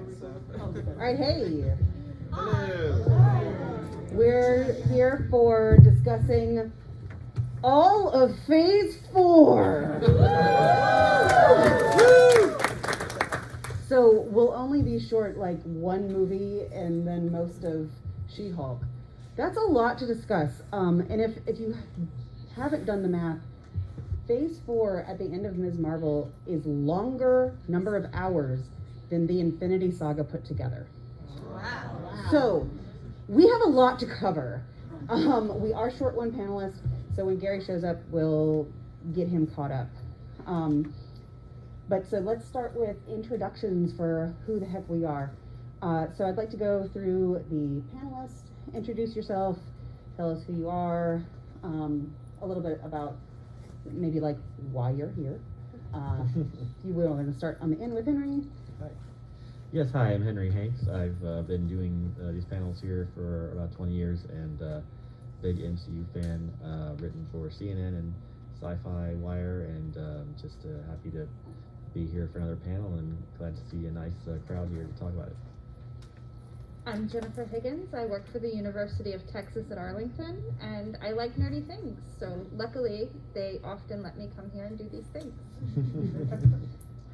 All right, hey. Hello. We're here for discussing all of Phase 4. So we'll only be short like one movie and then most of She-Hulk. That's a lot to discuss. And if you haven't done the math, Phase 4 at the end of Ms. Marvel is longer number of hours than the Infinity Saga put together. Wow. So we have a lot to cover. We are short one panelist, so when Gary shows up, we'll get him caught up. But so let's start with introductions for who the heck we are. So I'd like to go through the panelists, introduce yourself, tell us who you are, a little bit about maybe like why you're here. If you will, I'm going to start on the end with Henry. Hi. Yes, hi, I'm Henry Hanks. I've been doing these panels here for about 20 years and big MCU fan, written for CNN and Sci-Fi, Wire, and just happy to be here for another panel and glad to see a nice crowd here to talk about it. I'm Jennifer Higgins. I work for the University of Texas at Arlington, and I like nerdy things. So luckily, they often let me come here and do these things.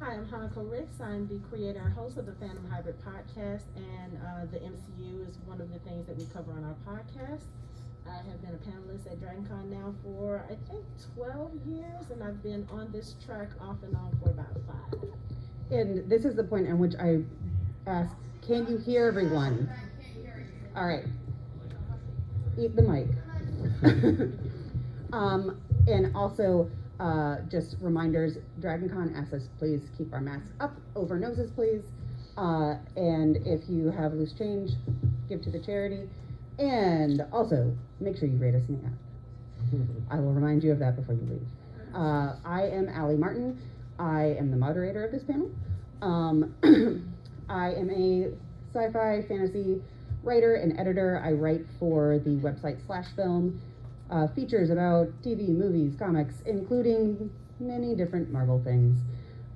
Hi, I'm Hanako M. I'm the creator and host of the Phantom Hybrid podcast, and the MCU is one of the things that we cover on our podcast. I have been a panelist at DragonCon now for, I think, 12 years, and I've been on this track off and on for about 5. And this is the point in which I ask, can you hear everyone? All right. Eat the mic. And also, just reminders, DragonCon asks us, please keep our masks up over noses, please. And if you have loose change, give to the charity. And also, make sure you rate us in the app. I will remind you of that before you leave. I am Alli Martin. I am the moderator of this panel. I am a sci-fi fantasy writer and editor. I write for the website /film, features about TV, movies, comics, including many different Marvel things.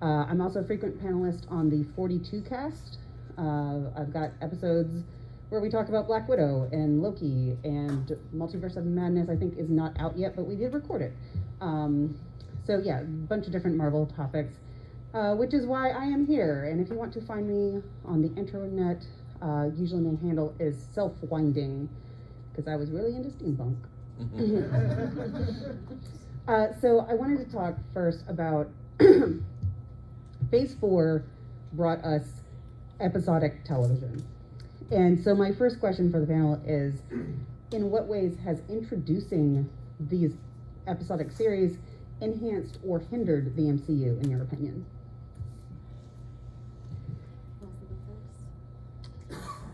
I'm also a frequent panelist on the 42 cast. I've got episodes where we talk about Black Widow and Loki, and Multiverse of Madness I think is not out yet, but we did record it. So yeah, a bunch of different Marvel topics. Which is why I am here. And if you want to find me on the internet, usually my handle is self-winding, because I was really into steampunk. So I wanted to talk first about Phase 4 brought us episodic television. And so my first question for the panel is, in what ways has introducing these episodic series enhanced or hindered the MCU, in your opinion?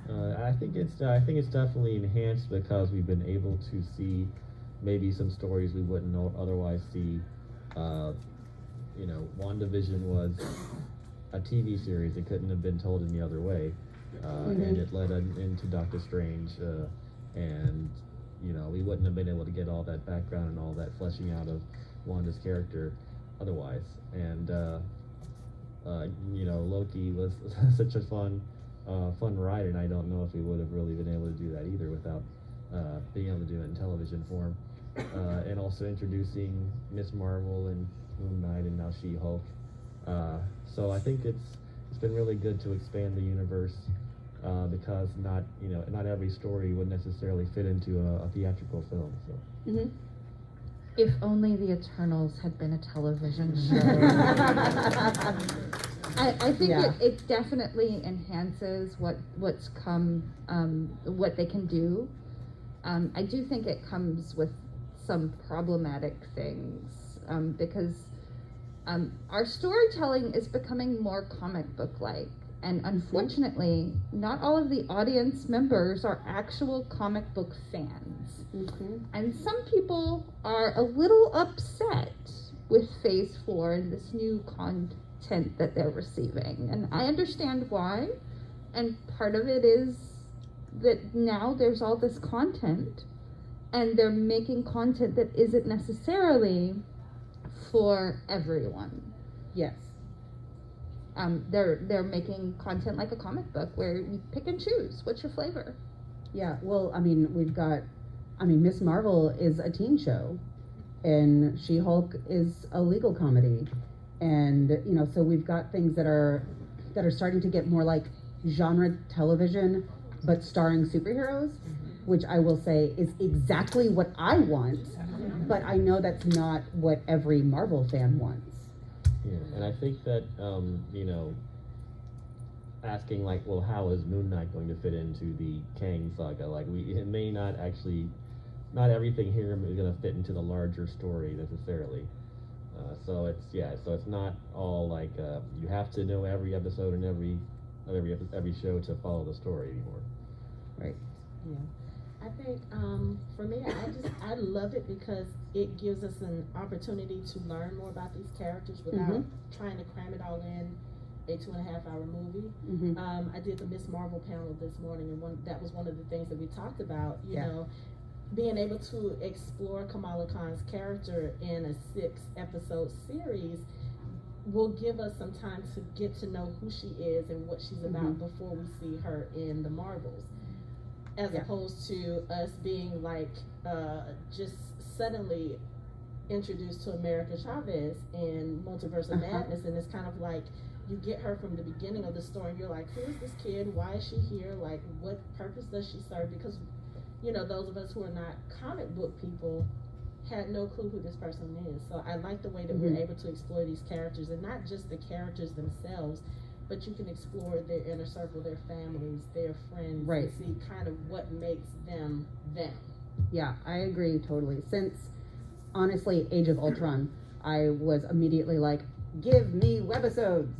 I think it's definitely enhanced because we've been able to see maybe some stories we wouldn't otherwise see. WandaVision was a TV series; it couldn't have been told any other way, and it led into Doctor Strange, and we wouldn't have been able to get all that background and all that fleshing out of Wanda's character otherwise. And Loki was such a fun ride, and I don't know if we would have really been able to do that either without being able to do it in television form. And also introducing Ms. Marvel and Moon Knight and now She-Hulk. So I think it's been really good to expand the universe because not every story would necessarily fit into a theatrical film. So. Mm-hmm. If only the Eternals had been a television show. I think it definitely enhances what's come, what they can do. I do think it comes with some problematic things because our storytelling is becoming more comic book-like. And unfortunately, not all of the audience members are actual comic book fans. Mm-hmm. And some people are a little upset with Phase 4 and this new content that they're receiving. And I understand why. And part of it is that now there's all this content, and they're making content that isn't necessarily for everyone. Yes. They're making content like a comic book where you pick and choose. What's your flavor? Yeah, well, I mean, Miss Marvel is a teen show, and She-Hulk is a legal comedy, and so we've got things that are starting to get more like genre television, but starring superheroes, which I will say is exactly what I want, but I know that's not what every Marvel fan wants. Yeah, and I think that asking like, well, how is Moon Knight going to fit into the Kang saga? Like, it may not actually, not everything here is going to fit into the larger story necessarily. So it's not all like you have to know every episode and every show to follow the story anymore. Right. Yeah. I think for me, I love it because it gives us an opportunity to learn more about these characters without trying to cram it all in a 2.5-hour movie. I did the Miss Marvel panel this morning, and that was one of the things that we talked about. You know, being able to explore Kamala Khan's character in a 6-episode series will give us some time to get to know who she is and what she's about before we see her in the Marvels. As opposed to us being like just suddenly introduced to America Chavez in Multiverse of Madness, and it's kind of like you get her from the beginning of the story and you're like, who is this kid? Why is she here? Like, what purpose does she serve? Because those of us who are not comic book people had no clue who this person is. So I like the way that we're able to explore these characters, and not just the characters themselves, but you can explore their inner circle, their families, their friends, and see kind of what makes them them. Yeah, I agree totally. Since, honestly, Age of Ultron, I was immediately like, give me webisodes.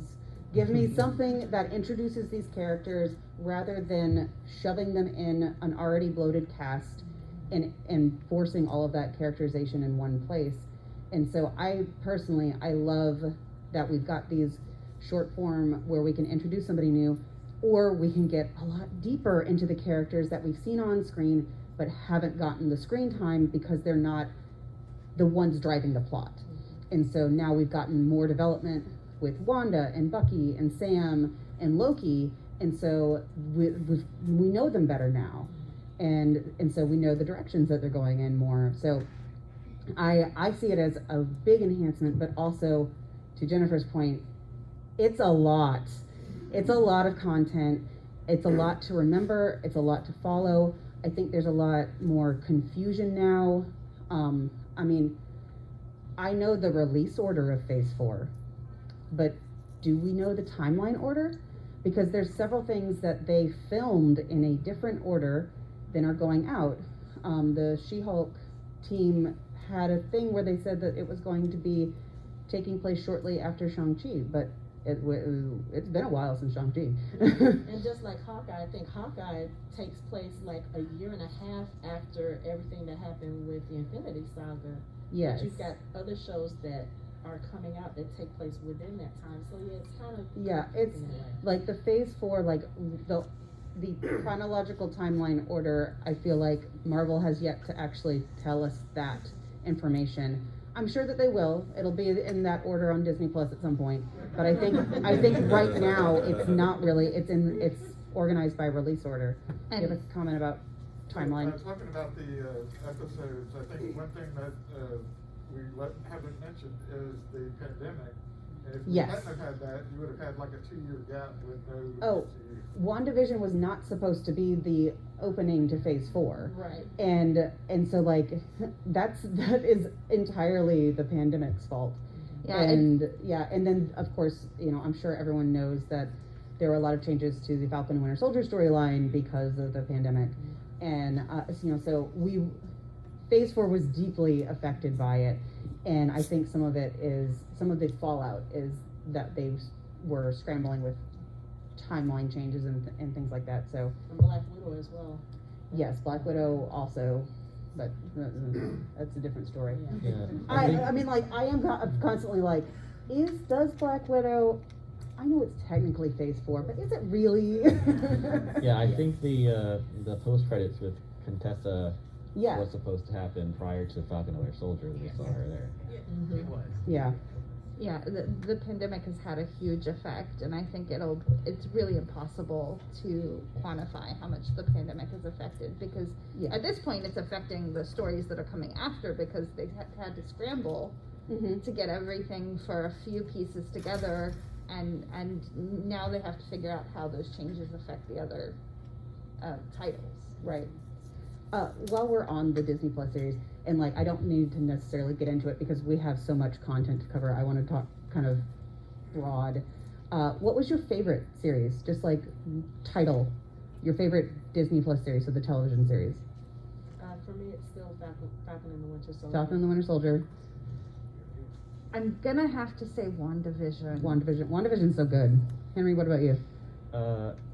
Give me something that introduces these characters rather than shoving them in an already bloated cast and forcing all of that characterization in one place. And so I love that we've got these short form where we can introduce somebody new, or we can get a lot deeper into the characters that we've seen on screen but haven't gotten the screen time because they're not the ones driving the plot. And so now we've gotten more development with Wanda and Bucky and Sam and Loki, and so we know them better now, and so we know the directions that they're going in more. So I see it as a big enhancement, but also, to Jennifer's point, it's a lot. It's a lot of content. It's a lot to remember. It's a lot to follow. I think there's a lot more confusion now. I mean, I know the release order of Phase 4, but do we know the timeline order? Because there's several things that they filmed in a different order than are going out. The She-Hulk team had a thing where they said that it was going to be taking place shortly after Shang-Chi, but it's been a while since Shang-Chi. And just like Hawkeye, I think Hawkeye takes place like a year and a half after everything that happened with the Infinity Saga. Yes. But you've got other shows that are coming out that take place within that time. So yeah, it's kind of it's like the Phase 4, like the chronological timeline order. I feel like Marvel has yet to actually tell us that information. I'm sure that they will. It'll be in that order on Disney Plus at some point. But I think right now it's not really. It's organized by release order. Do you have a comment about timeline? Talking about the episodes, I think one thing that we haven't mentioned is the pandemic. And if we hadn't have had that, you would have had like a 2-year gap with no MCU. WandaVision was not supposed to be the opening to Phase 4. Right. And so like that is entirely the pandemic's fault. Yeah. And then of course, I'm sure everyone knows that there were a lot of changes to the Falcon and Winter Soldier storyline because of the pandemic. And so Phase 4 was deeply affected by it, and I think some of the fallout is that they were scrambling with timeline changes and things like that. So and Black Widow as well. Yes, Black Widow also, but that's a different story. Yeah. I mean, like, I am constantly like, does Black Widow? I know it's technically Phase 4, but is it really? Yeah, I think the post credits with Contessa was supposed to happen prior to Falcon and Winter Soldier. We saw her there. Yeah. Yeah, the pandemic has had a huge effect, and I think it's really impossible to quantify how much the pandemic has affected, because at this point it's affecting the stories that are coming after, because they've had to scramble to get everything for a few pieces together, and now they have to figure out how those changes affect the other titles. Right. While we're on the Disney Plus series, and like I don't need to necessarily get into it because we have so much content to cover, I want to talk kind of broad. What was your favorite series? Just like title, your favorite Disney Plus series, so the television series. For me, it's still Falcon and the Winter Soldier. Falcon and the Winter Soldier. I'm gonna have to say WandaVision. WandaVision's so good. Henry, what about you?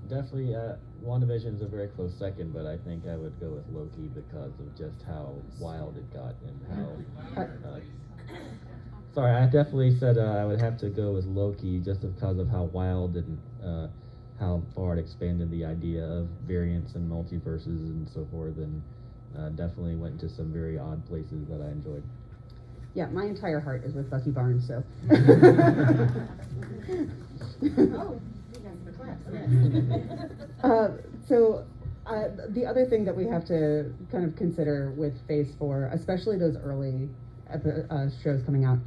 Definitely, WandaVision's a very close second, but I think I would go with Loki because of just how wild it got and how. Sorry, I definitely said I would have to go with Loki just because of how wild and how far it expanded the idea of variants and multiverses and so forth, and definitely went into some very odd places that I enjoyed. Yeah, my entire heart is with Bucky Barnes, so. Oh. So the other thing that we have to kind of consider with Phase 4, especially those early shows coming out,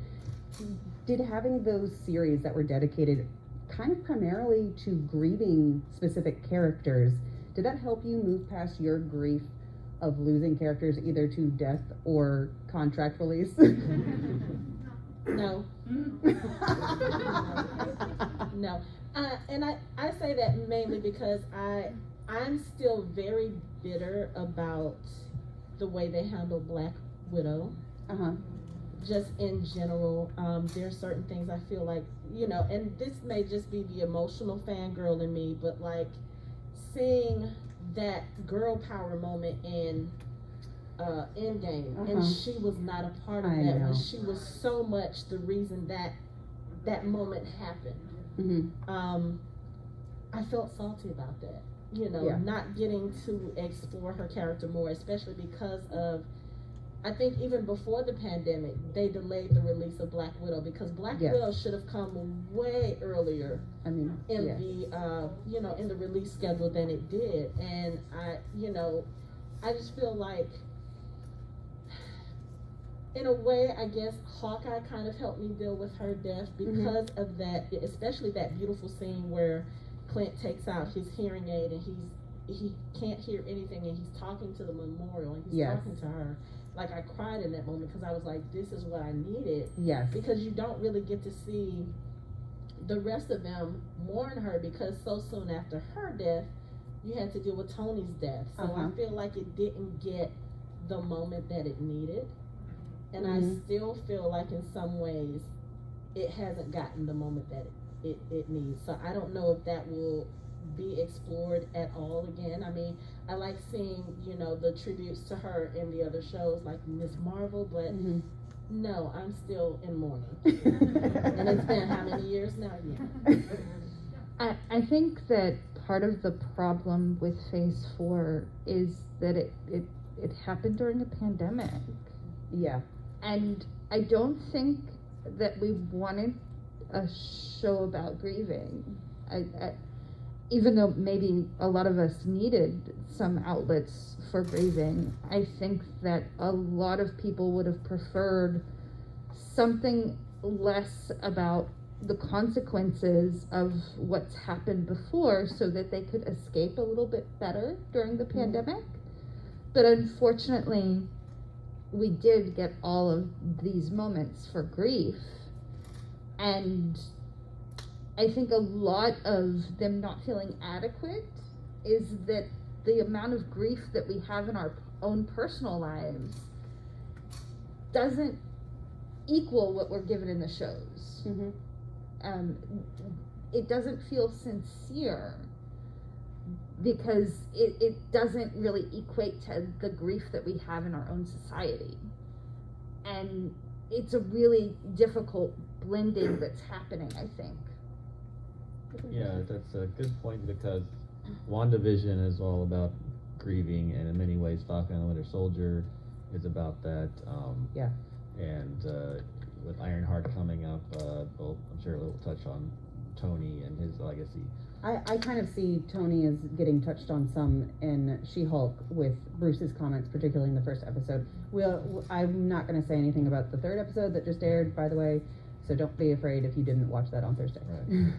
did having those series that were dedicated kind of primarily to grieving specific characters, did that help you move past your grief of losing characters either to death or contract release? No. No. And I say that mainly because I'm still very bitter about the way they handle Black Widow. Just in general, there are certain things I feel like, and this may just be the emotional fangirl in me, but like seeing that girl power moment in Endgame, and she was not a part of that, when she was so much the reason that moment happened. I felt salty about that, not getting to explore her character more, especially because of, I think even before the pandemic, they delayed the release of Black Widow because Black Widow should have come way earlier in the release schedule than it did. And I just feel like, in a way, I guess Hawkeye kind of helped me deal with her death because of that, especially that beautiful scene where Clint takes out his hearing aid and he can't hear anything, and he's talking to the memorial, and he's talking to her. Like, I cried in that moment because I was like, this is what I needed. Yes. Because you don't really get to see the rest of them mourn her, because so soon after her death, you had to deal with Tony's death. So I feel like it didn't get the moment that it needed. And I still feel like in some ways it hasn't gotten the moment that it needs. So I don't know if that will be explored at all again. I mean, I like seeing, the tributes to her in the other shows like Miss Marvel, but no, I'm still in mourning. And it's been how many years now? Yeah. I think that part of the problem with Phase 4 is that it happened during a pandemic. Yeah. And I don't think that we wanted a show about grieving. Even though maybe a lot of us needed some outlets for grieving, I think that a lot of people would have preferred something less about the consequences of what's happened before, so that they could escape a little bit better during the pandemic. But unfortunately, we did get all of these moments for grief, and I think a lot of them not feeling adequate is that the amount of grief that we have in our own personal lives doesn't equal what we're given in the shows. It doesn't feel sincere because it doesn't really equate to the grief that we have in our own society. And it's a really difficult blending that's happening, I think. Yeah, that's a good point, because WandaVision is all about grieving, and in many ways Falcon and the Winter Soldier is about that. And with Ironheart coming up, I'm sure we'll touch on Tony and his legacy. I kind of see Tony as getting touched on some in She-Hulk with Bruce's comments, particularly in the first episode. I'm not going to say anything about the third episode that just aired, by the way, so don't be afraid if you didn't watch that on Thursday. Right.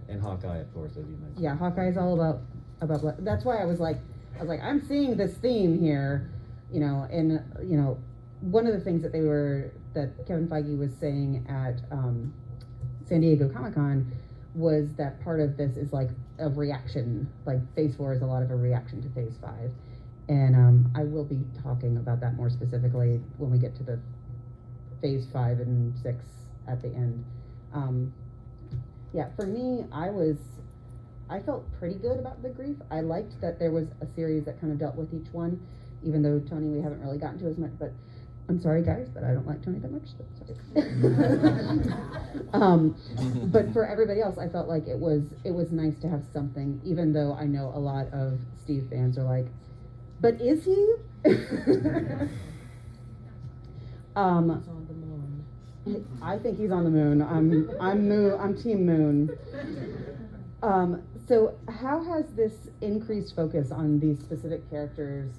And Hawkeye, of course, as you mentioned. Yeah, Hawkeye's all about. That's why I was like, I'm seeing this theme here, and one of the things that Kevin Feige was saying at San Diego Comic-Con was that part of this is like a reaction, like Phase 4 is a lot of a reaction to Phase 5. And I will be talking about that more specifically when we get to the Phase 5 and 6 at the end. Yeah, for me, I felt pretty good about the grief. I liked that there was a series that kind of dealt with each one, even though Tony we haven't really gotten to as much, but I'm sorry guys, but I don't like Tony that much, so sorry. But for everybody else, I felt like it was nice to have something, even though I know a lot of Steve fans are like, but is he? I think he's on the moon. I'm Team Moon. So how has this increased focus on these specific characters,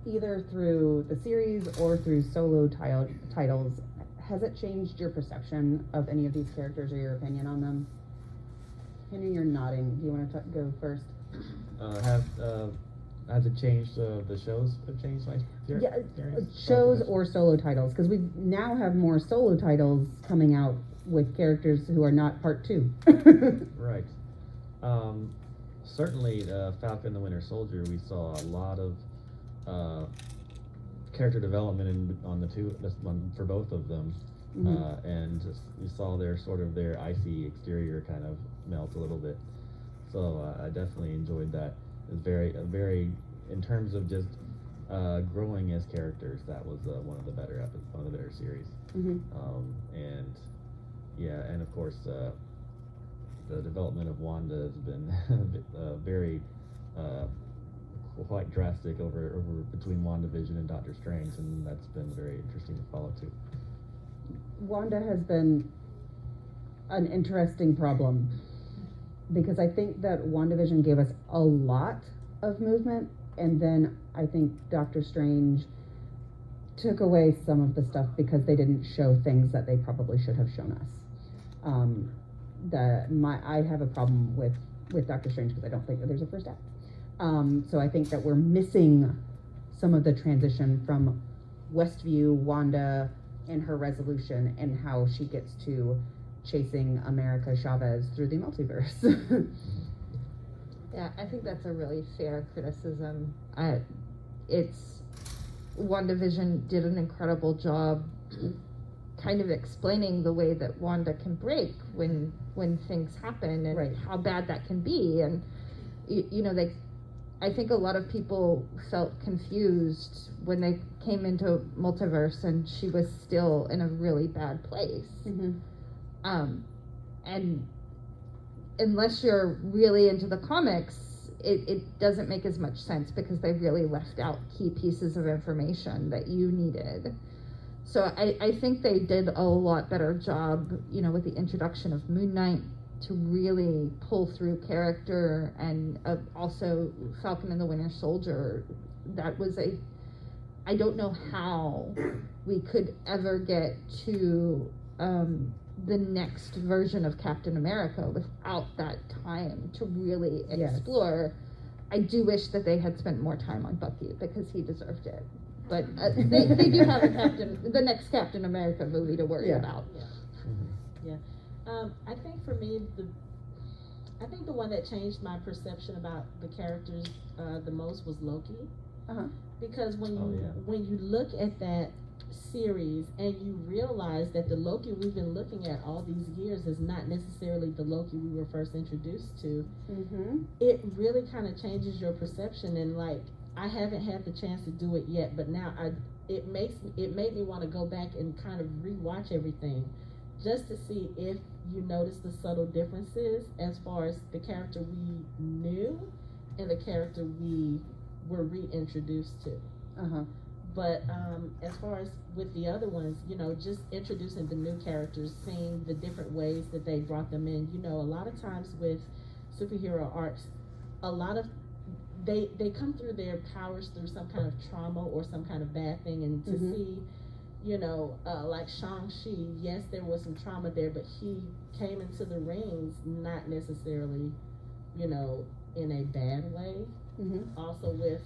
either through the series or through solo titles, has it changed your perception of any of these characters or your opinion on them? Henry, you're nodding. Do you want to go first? Has it changed, the shows have changed my theory? Yeah, shows or solo titles, because we now have more solo titles coming out with characters who are not part 2. Right. Certainly, Falcon the Winter Soldier, we saw a lot of character development for both of them, and you saw their icy exterior kind of melt a little bit. So I definitely enjoyed that. It's very in terms of just growing as characters. That was one of the better series. And yeah, and of course the development of Wanda has been very quite drastic over between WandaVision and Doctor Strange, and that's been very interesting to follow too. Wanda has been an interesting problem, because I think that WandaVision gave us a lot of movement, and then I think Doctor Strange took away some of the stuff because they didn't show things that they probably should have shown us. I have a problem with Doctor Strange because I don't think that there's a first act. So I think that we're missing some of the transition from Westview, Wanda, and her resolution, and how she gets to chasing America Chavez through the multiverse. Yeah, I think that's a really fair criticism. WandaVision did an incredible job kind of explaining the way that Wanda can break when things happen, and how bad that can be. And I think a lot of people felt confused when they came into Multiverse and she was still in a really bad place. And unless you're really into the comics, it doesn't make as much sense, because they really left out key pieces of information that you needed. So I think they did a lot better job, with the introduction of Moon Knight to really pull through character, and also Falcon and the Winter Soldier. That was I don't know how we could ever get to the next version of Captain America without that time to really explore. Yes. I do wish that they had spent more time on Bucky, because he deserved it. But they do have the next Captain America movie to worry about. Yeah. I think for me, the one that changed my perception about the characters the most was Loki. Because when you look at that series and you realize that the Loki we've been looking at all these years is not necessarily the Loki we were first introduced to, it really kind of changes your perception. And I haven't had the chance to do it yet, but now it made me want to go back and kind of rewatch everything, just to see if you notice the subtle differences as far as the character we knew and the character we were reintroduced to. But as far as with the other ones, you know, just introducing the new characters, seeing the different ways that they brought them in. You know, a lot of times with superhero arcs, a lot of they come through their powers through some kind of trauma or some kind of bad thing, and to see, you know, like Shang-Chi, yes, there was some trauma there, but he came into the rings not necessarily, you know, in a bad way. Also with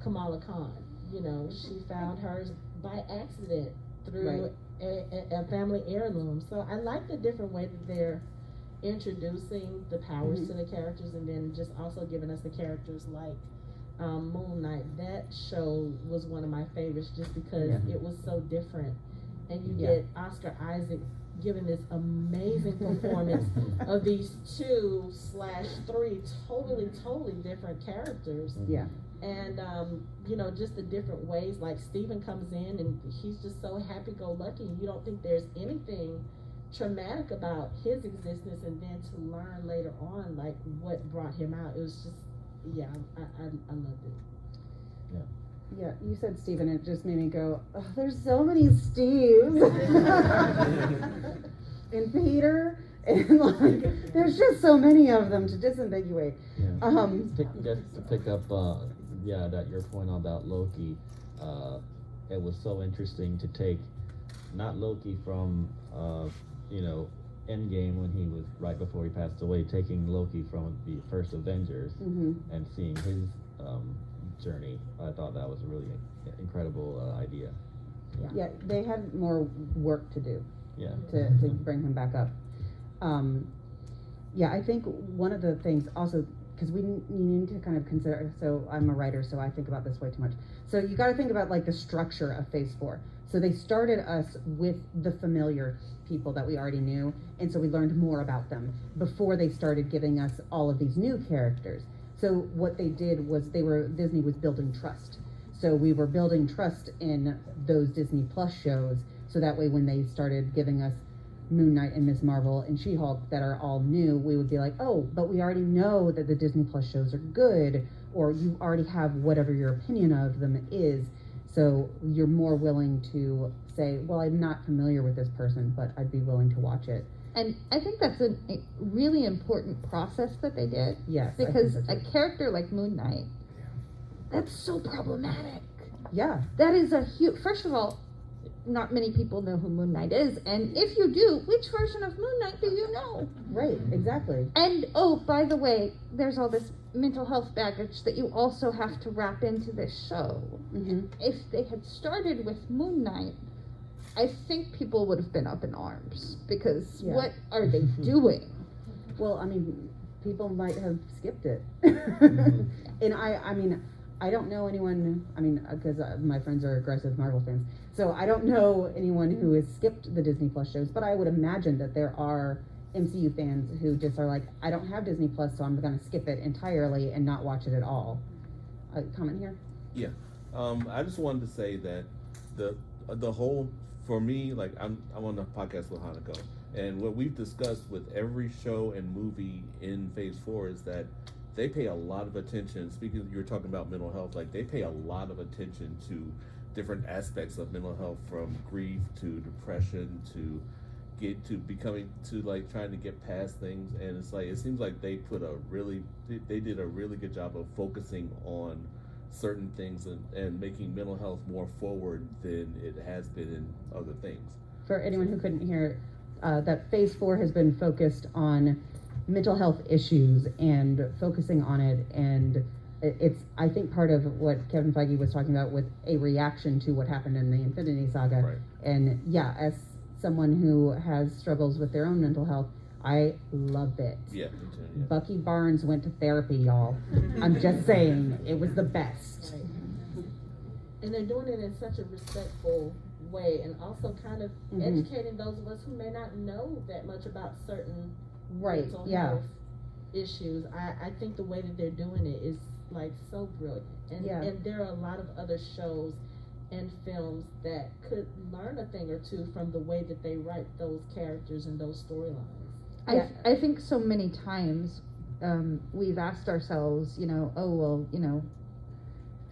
Kamala Khan, you know, she found hers by accident through a family heirloom. So I like the different way that they're introducing the powers to the characters, and then just also giving us the characters like Moon Knight. That show was one of my favorites just because it was so different, and you get Oscar Isaac giving this amazing performance of these 2/3 totally different characters. And you know, just the different ways, like Steven comes in and he's just so happy-go-lucky, and you don't think there's anything traumatic about his existence, and then to learn later on like what brought him out, it was just I loved it. Yeah, you said Steven, it just made me go, oh, there's so many Steves and Peter, and like there's just so many of them to disambiguate. Just to pick up that your point about Loki, it was so interesting to take not Loki from you know, Endgame when he was right before he passed away, taking Loki from the first Avengers and seeing his journey. I thought that was a really incredible idea. Yeah, they had more work to do. To bring him back up. I think one of the things also, because you need to kind of consider, so I'm a writer, so I think about this way too much. So you got to think about like the structure of Phase 4. So they started us with the familiar people that we already knew, and so we learned more about them before they started giving us all of these new characters. So what they did was Disney was building trust. So we were building trust in those Disney Plus shows, so that way when they started giving us Moon Knight and Ms. Marvel and She-Hulk that are all new, we would be like, oh, but we already know that the Disney Plus shows are good, or you already have whatever your opinion of them is. So you're more willing to say, well, I'm not familiar with this person, but I'd be willing to watch it. And I think that's a really important process that they did. Yes. Because a character like Moon Knight, that's so problematic. Yeah. That is a huge, first of all, not many people know who Moon Knight is, and if you do, which version of Moon Knight do you know? Right, exactly. And, oh, by the way, there's all this mental health baggage that you also have to wrap into this show. If they had started with Moon Knight, I think people would have been up in arms, because what are they doing? Well, I mean, people might have skipped it. And I mean, I don't know anyone, I mean, because my friends are aggressive Marvel fans, so I don't know anyone who has skipped the Disney Plus shows, but I would imagine that there are MCU fans who just are like, I don't have Disney Plus, so I'm going to skip it entirely and not watch it at all. Comment here? Yeah. I just wanted to say that the whole, for me, like I'm on the podcast with Hanako, and what we've discussed with every show and movie in Phase 4 is that they pay a lot of attention. Speaking, you were talking about mental health, like they pay a lot of attention to different aspects of mental health, from grief to depression to becoming to like trying to get past things. And it's like, it seems like they did a really good job of focusing on certain things and making mental health more forward than it has been in other things. For anyone who couldn't hear, that Phase 4 has been focused on mental health issues and focusing on it, and it's, I think, part of what Kevin Feige was talking about with a reaction to what happened in the Infinity Saga. Right. And yeah, as someone who has struggles with their own mental health, I love it. Yeah, me too, yeah. Bucky Barnes went to therapy, y'all. I'm just saying, it was the best. Right. And they're doing it in such a respectful way, and also kind of educating those of us who may not know that much about certain mental health issues. I think the way that they're doing it is like so brilliant, and there are a lot of other shows and films that could learn a thing or two from the way that they write those characters and those storylines. I think so many times we've asked ourselves, oh well,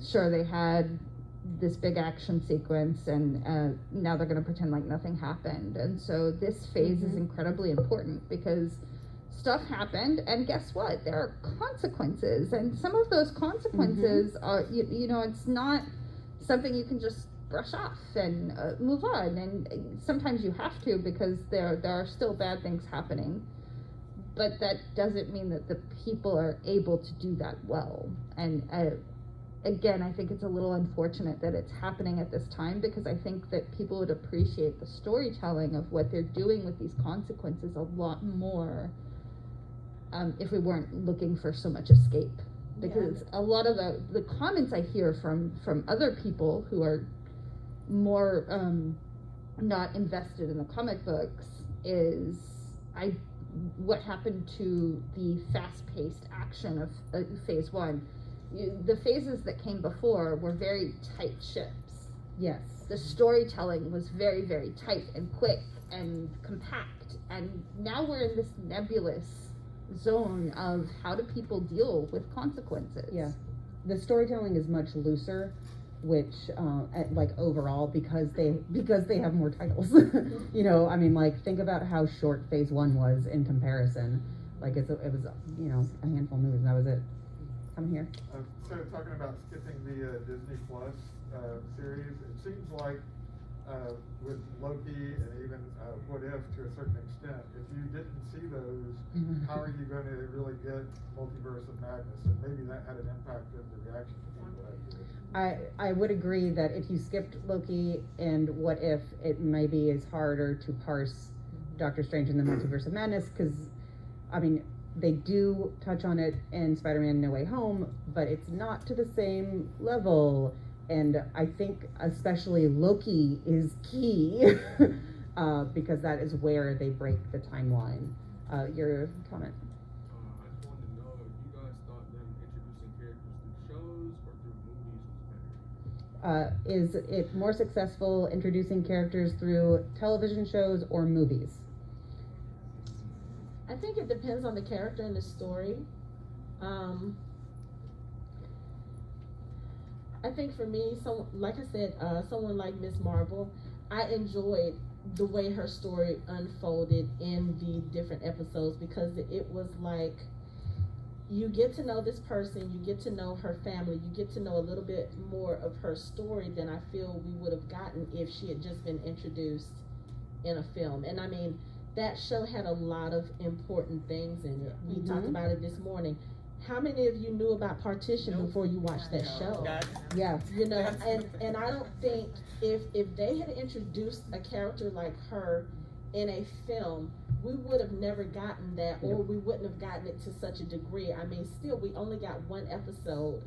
sure, they had this big action sequence, and now they're going to pretend like nothing happened. And so this phase is incredibly important because stuff happened, and guess what? There are consequences, and some of those consequences are, you know, it's not something you can just brush off and move on. And sometimes you have to, because there are still bad things happening. But that doesn't mean that the people are able to do that well. And again, I think it's a little unfortunate that it's happening at this time, because I think that people would appreciate the storytelling of what they're doing with these consequences a lot more if we weren't looking for so much escape. Because a lot of the comments I hear from other people who are more not invested in the comic books is what happened to the fast-paced action of phase one. The phases that came before were very tight ships. Yes. The storytelling was very, very tight and quick and compact, and now we're in this nebulous zone of how do people deal with consequences. Yeah. The storytelling is much looser, which like overall, because they have more titles. You know, I mean, like, think about how short phase one was in comparison. Like it was, you know, a handful of movies, and that was it. Come here. So talking about skipping the Disney Plus series, it seems like with Loki and even What If to a certain extent, if you didn't see those, how are you going to really get Multiverse of Madness? And maybe that had an impact on the reaction to people. I would agree that if you skipped Loki and What If, it maybe is harder to parse Doctor Strange and the Multiverse of Madness, because, I mean, they do touch on it in Spider-Man No Way Home, but it's not to the same level. And I think especially Loki is key because that is where they break the timeline. Your comment? I just wanted to know if you guys thought them introducing characters through shows or through movies was better. Is it more successful introducing characters through television shows or movies? I think it depends on the character and the story. I think for me, like I said, someone like Ms. Marvel, I enjoyed the way her story unfolded in the different episodes, because it was like, you get to know this person, you get to know her family, you get to know a little bit more of her story than I feel we would have gotten if she had just been introduced in a film. And I mean, that show had a lot of important things in it. We talked about it this morning. How many of you knew about Partition before you watched that show? Yeah. You know, and I don't think if they had introduced a character like her in a film, we would have never gotten that, or we wouldn't have gotten it to such a degree. I mean, still, we only got one episode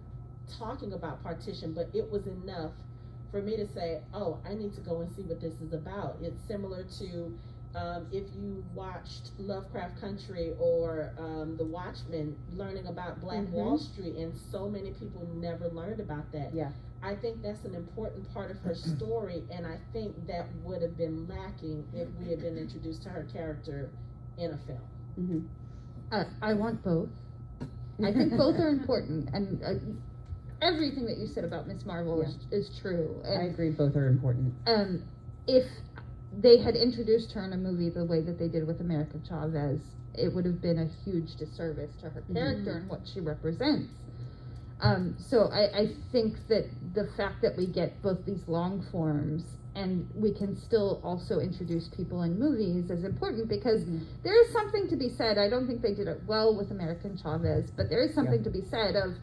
talking about Partition, but it was enough for me to say, oh, I need to go and see what this is about. It's similar to if you watched Lovecraft Country or The Watchmen, learning about Black Wall Street, and so many people never learned about that. Yeah. I think that's an important part of her story, and I think that would have been lacking if we had been introduced to her character in a film. I want both. I think both are important, and everything that you said about Ms. Marvel is true. And, I agree, both are important. If they had introduced her in a movie the way that they did with America Chavez, it would have been a huge disservice to her character and what she represents. So I think that the fact that we get both these long forms and we can still also introduce people in movies is important, because there is something to be said. I don't think they did it well with American Chavez, but there is something to be said of,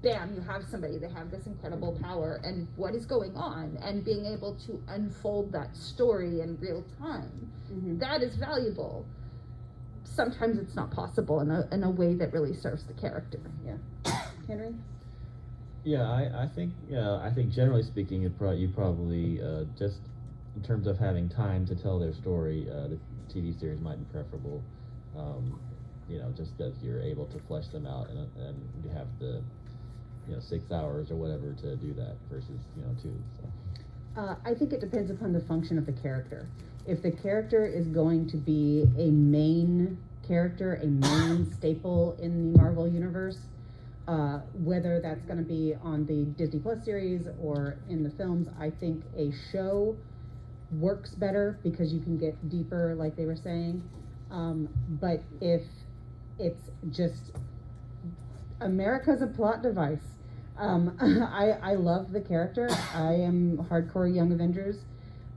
bam, you have somebody that have this incredible power, and what is going on, and being able to unfold that story in real time. That is valuable. Sometimes it's not possible in a way that really serves the character. Henry? Yeah, I think generally speaking, you probably just in terms of having time to tell their story, the TV series might be preferable. You know, just because you're able to flesh them out and you have the 6 hours or whatever to do that versus 2. So. I think it depends upon the function of the character. If the character is going to be a main character, a main staple in the Marvel universe, Whether that's going to be on the Disney Plus series or in the films, I think a show works better because you can get deeper, like they were saying. But if it's just America's a plot device, I love the character. I am hardcore Young Avengers,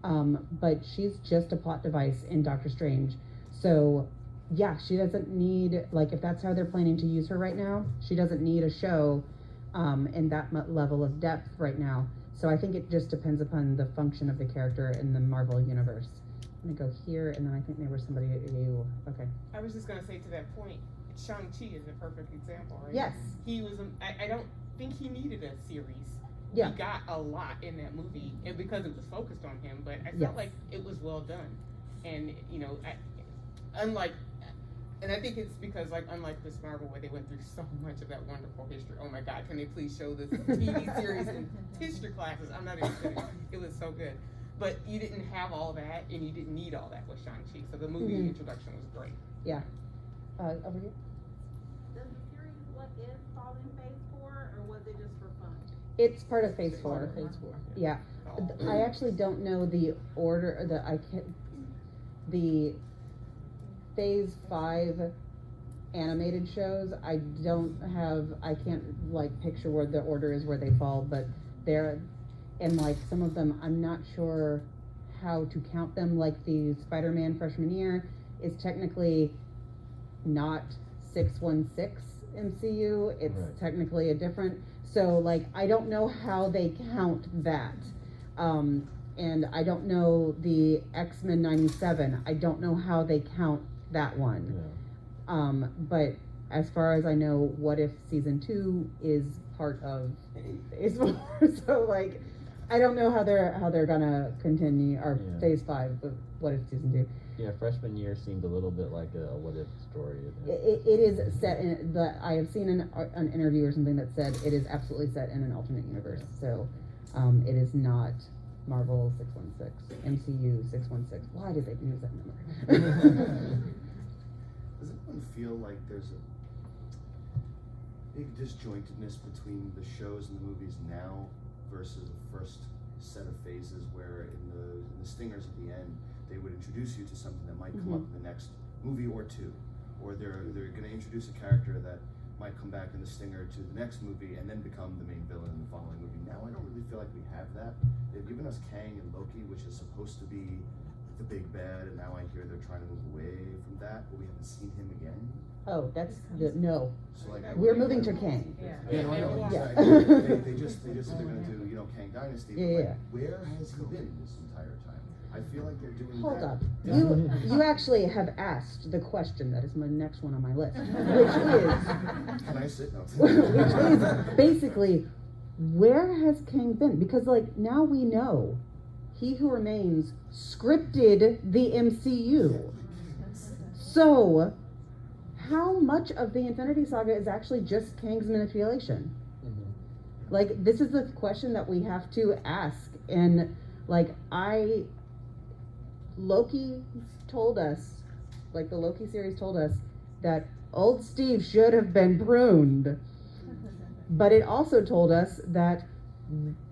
but she's just a plot device in Doctor Strange. So yeah, she doesn't need, like, if that's how they're planning to use her right now, she doesn't need a show in that level of depth right now. So I think it just depends upon the function of the character in the Marvel universe. I'm gonna go here, and then I think there was somebody okay. I was just gonna say to that point, Shang-Chi is a perfect example, right? Yes. He was, I don't think he needed a series. Yeah. He got a lot in that movie, and because it was focused on him, but I felt Yes. like it was well done. And, you know, unlike, and I think it's because, like, unlike Miss Marvel, where they went through so much of that wonderful history. Oh my God, can they please show this TV series in history classes? I'm not even kidding. It was so good. But you didn't have all that, and you didn't need all that with Shang-Chi. So the movie introduction was great. Yeah. Over here. Does the series What If fall in phase 4, or was it just for fun? It's part of phase 4. Part of phase 4. Yeah. I actually don't know the order, the phase 5 animated shows. I can't like picture where the order is where they fall, but they're, and like some of them I'm not sure how to count them. Like the Spider-Man freshman year is technically not 616 MCU, it's Right. technically a different, so like I don't know how they count that. And I don't know the X-Men 97, I don't know how they count that one. Yeah. But as far as I know, What If season 2 is part of phase 4, so like I don't know how they're gonna continue, or Yeah. phase 5, but What If season 2. Yeah, freshman year seemed a little bit like a what if story. It is set in I have seen an interview or something that said it is absolutely set in an alternate universe. So it is not Marvel 616, MCU 616. Why did they use that number? Does anyone feel like there's a big disjointedness between the shows and the movies now versus the first set of phases, where in the stingers at the end they would introduce you to something that might come up in the next movie or two, or they're going to introduce a character that might come back in the stinger to the next movie and then become the main villain in the following movie. Now I don't really feel like we have that. They've given us Kang and Loki, which is supposed to be the big bad, and now I hear they're trying to move away from that, but we haven't seen him again. Oh, that's no. So like We're moving to Kang. Yeah, no, I know. Yeah. They just said they're going to do, Kang Dynasty. Yeah, but like, yeah. where has he been this entire time? I feel like they're doing Hold that. up. You actually have asked the question that is my next one on my list, which is Can I sit? No. which is basically, where has Kang been? Because like now we know He Who Remains scripted the MCU. So how much of the Infinity Saga is actually just Kang's manipulation? Like, this is the question that we have to ask. And like Loki told us, like the Loki series told us, that old Steve should have been pruned. But it also told us that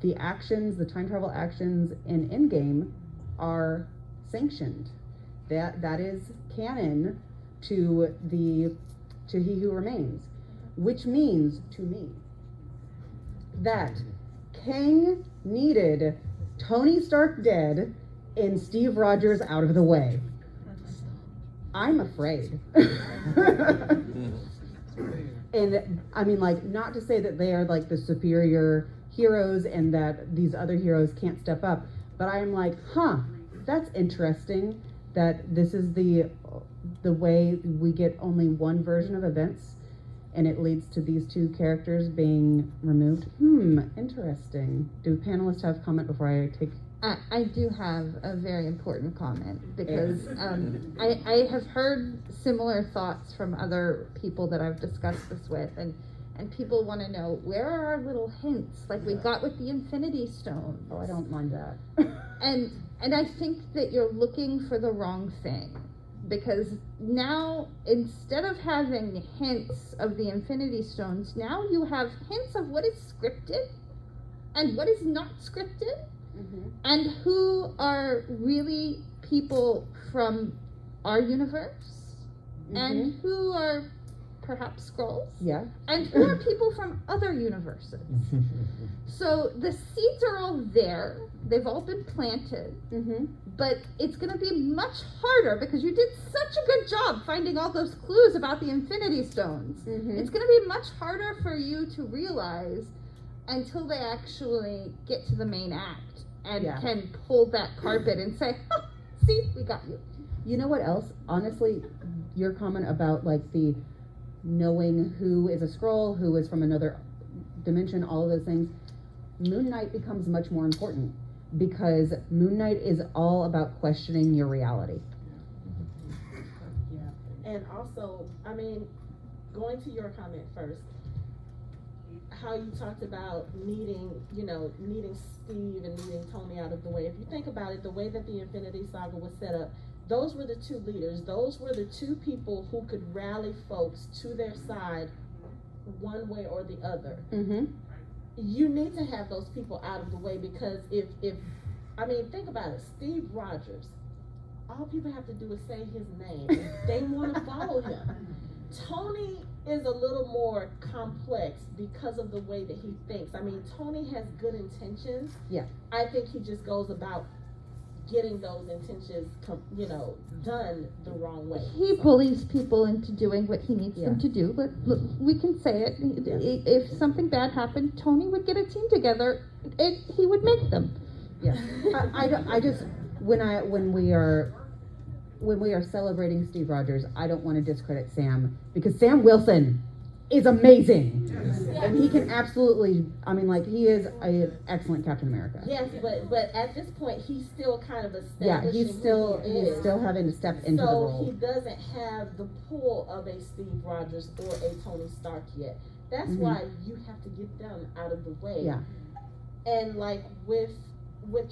the actions, the time travel actions in Endgame are sanctioned. That is canon to He Who Remains, which means to me that Kang needed Tony Stark dead and Steve Rogers out of the way. I'm afraid. And I mean, like, not to say that they are like the superior heroes and that these other heroes can't step up, but I'm like, that's interesting that this is the way we get only one version of events, and it leads to these two characters being removed. Interesting. Do panelists have comment before I take? I do have a very important comment, because I have heard similar thoughts from other people that I've discussed this with, and people want to know, where are our little hints, like we got with the Infinity Stone? Oh, I don't mind that. And I think that you're looking for the wrong thing, because now instead of having hints of the Infinity Stones, now you have hints of what is scripted and what is not scripted, and who are really people from our universe, and who are perhaps Skrulls, and who are people from other universes. So the seeds are all there, they've all been planted, but it's going to be much harder because you did such a good job finding all those clues about the Infinity Stones. It's going to be much harder for you to realize until they actually get to the main act and can pull that carpet and say, oh, see, we got you. You know what else? Honestly, your comment about like the knowing who is a Skrull, who is from another dimension, all of those things, Moon Knight becomes much more important because Moon Knight is all about questioning your reality. And also, I mean, going to your comment first, how you talked about needing Steve and needing Tony out of the way. If you think about it, the way that the Infinity Saga was set up, those were the two leaders. Those were the two people who could rally folks to their side one way or the other. You need to have those people out of the way because if I mean, think about it. Steve Rogers, all people have to do is say his name. They want to follow him. Tony is a little more complex because of the way that he thinks. I mean, Tony has good intentions. I think he just goes about getting those intentions, done the wrong way. He bullies people into doing what he needs them to do. Look, we can say it. If something bad happened, Tony would get a team together and he would make them. I just when we are celebrating Steve Rogers, I don't want to discredit Sam because Sam Wilson is amazing. And he can absolutely, I mean, like, he is an excellent Captain America. Yes, but at this point, he's still kind of establishing he's still having to step into the role. So he doesn't have the pull of a Steve Rogers or a Tony Stark yet. That's why you have to get them out of the way. And like with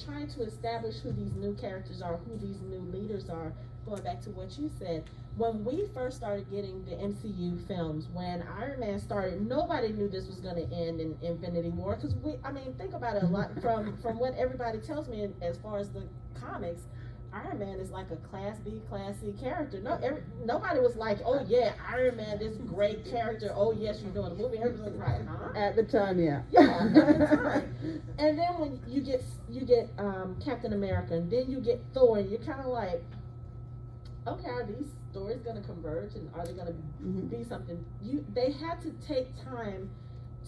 trying to establish who these new characters are, who these new leaders are, going back to what you said, when we first started getting the MCU films, when Iron Man started, nobody knew this was going to end in Infinity War. Because think about it a lot from what everybody tells me as far as the comics. Iron Man is like a Class B, Class C character. Nobody was like, oh yeah, Iron Man, this great character. Oh yes, you're doing a movie. Everybody was like, huh? At the time, yeah, at the time. And then when you get Captain America, and then you get Thor, and you're kind of like, okay, are these stories going to converge, and are they going to be something? They had to take time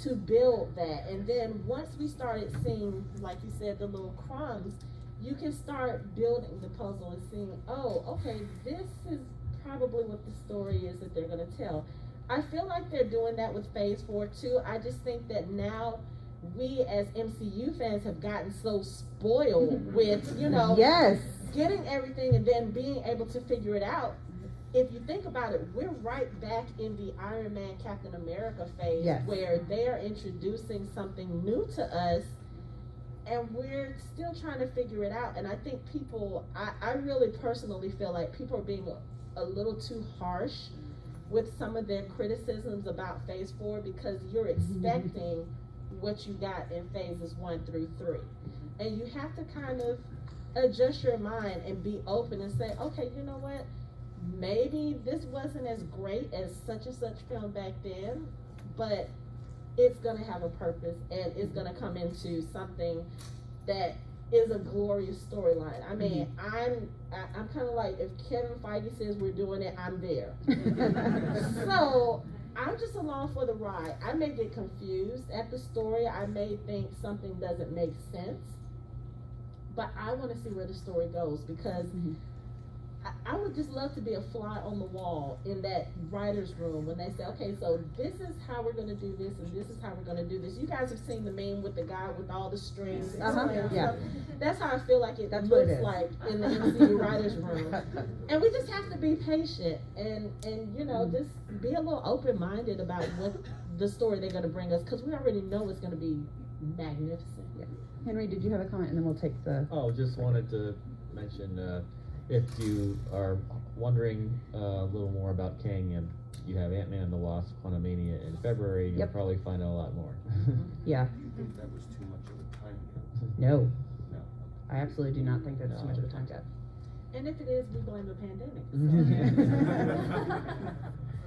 to build that, and then once we started seeing, like you said, the little crumbs, you can start building the puzzle and seeing, oh, okay, this is probably what the story is that they're going to tell. I feel like they're doing that with Phase 4 too. I just think that now we as MCU fans have gotten so spoiled with, getting everything and then being able to figure it out. If you think about it, we're right back in the Iron Man, Captain America phase where they're introducing something new to us and we're still trying to figure it out. And I think people, I really personally feel like people are being a little too harsh with some of their criticisms about Phase 4 because you're expecting what you got in phases 1 through 3. And you have to kind of adjust your mind and be open and say, okay, you know what? Maybe this wasn't as great as such and such film back then, but it's going to have a purpose and it's going to come into something that is a glorious storyline. I mean, I'm kind of like, if Kevin Feige says we're doing it, I'm there. So I'm just along for the ride. I may get confused at the story. I may think something doesn't make sense, but I want to see where the story goes because I would just love to be a fly on the wall in that writer's room when they say, okay, so this is how we're going to do this and this is how we're going to do this. You guys have seen the meme with the guy with all the strings. That's how I feel like it looks like in the MCU writer's room. And we just have to be patient and just be a little open-minded about what the story they're going to bring us because we already know it's going to be magnificent. Henry, did you have a comment? And then we'll take the... Oh, just wanted to mention... if you are wondering a little more about Kang, and you have Ant-Man and the Wasp: Quantumania in February, you'll probably find out a lot more. Yeah. Do you think that was too much of a time gap? No. No. I absolutely do not think that's too much of a time gap. And if it is, we blame the pandemic.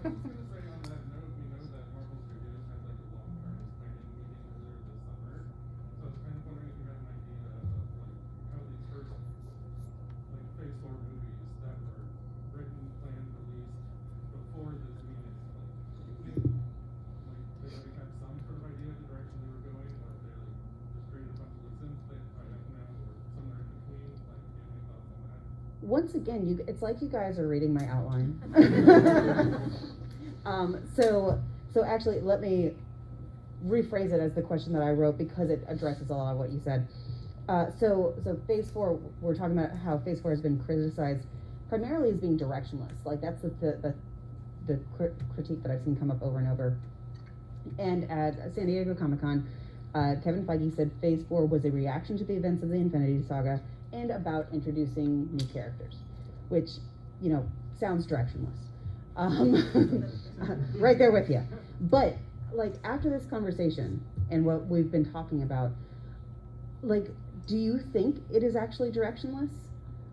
I was gonna say on that note, we know that Marvel Studios had like a long-term planning meeting earlier this summer. So I was kind of wondering if you had an idea of like how these first like Phase 4 movies that were written, planned, released before this meeting, like you think like they already had some sort of idea of the direction they were going, or they like just created a bunch of loose ends they tied up now, or somewhere in between? Like, do you have any thoughts on that? Once again, it's like you guys are reading my outline. So actually, let me rephrase it as the question that I wrote because it addresses a lot of what you said. So Phase 4, we're talking about how Phase 4 has been criticized primarily as being directionless. Like that's the critique that I've seen come up over and over. And at San Diego Comic-Con, Kevin Feige said Phase 4 was a reaction to the events of the Infinity Saga and about introducing new characters, which, you know, sounds directionless. Right there with you. But, like, after this conversation and what we've been talking about, like, do you think it is actually directionless?